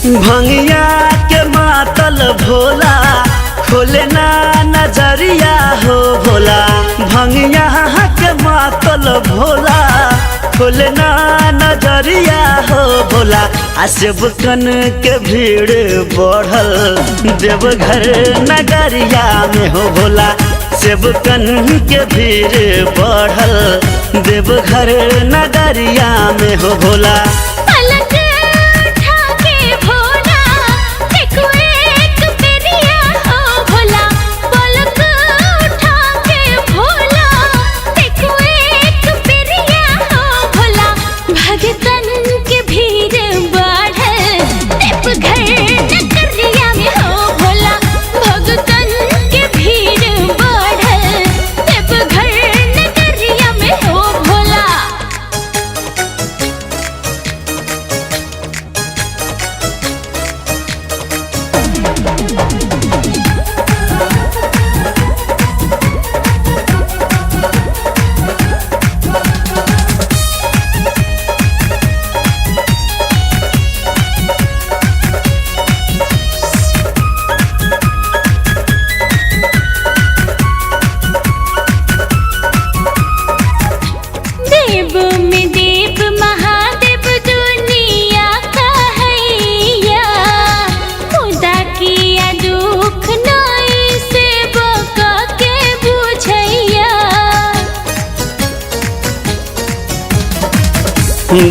भंगिया के मातल भोला खोले ना नजरिया हो भोला। भंगिया के मातल भोला खोले ना नजरिया हो भोला। आसेवकन के भीड़ बढ़ल देवघर नगरिया में हो भोला। सेवकन के भीड़ बढ़ल देवघर नगरिया में हो भोला।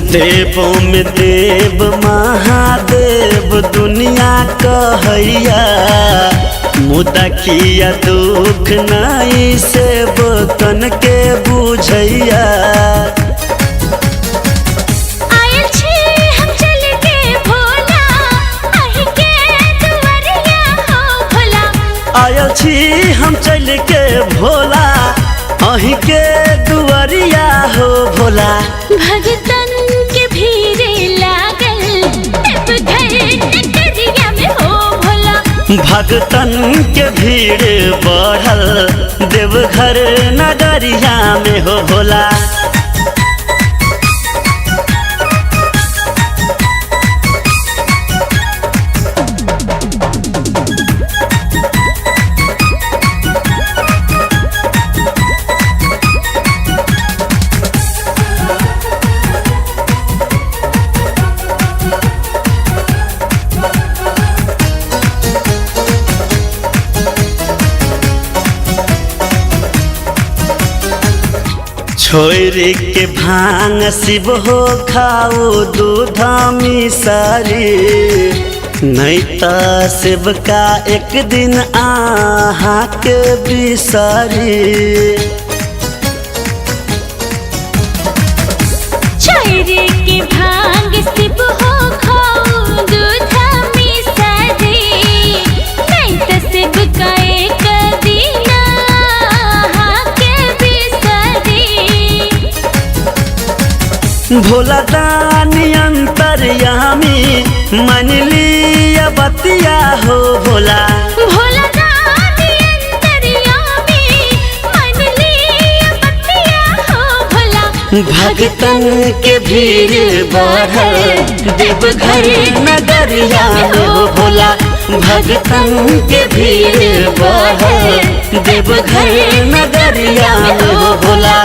देवों में देव महादेव दुनिया कहैया। मुदा किया दुख नहीं सेवकन के बुझैया। आयल छी हम चल के भोला अही के दुआरिया हो भोला। भगतन के भीड़ लागल देवघर नगरिया में हो भोला। भगतन के भीड़ बढ़ल देवघर नगरिया में हो भोला। छोरी के भांग शिव हो खाओ दूध मिसरी। नहीं तो शिव का एक दिन आहा के बिसरी। छोरी के भांग शिव हो खाओ दूध मिसरी। नहीं तो शिव का एक दिन आहा के बिसरी। भोला दानी अंतर्यामी मन लिया बतिया हो भोला। भोला दानी अंतर्यामी मन लिया बतिया हो भोला। भगतन के भीड़ बढ़ल देवघर नगरिया में हो भोला। भगतन के भीड़ बढ़ल देवघर नगरिया में हो भोला।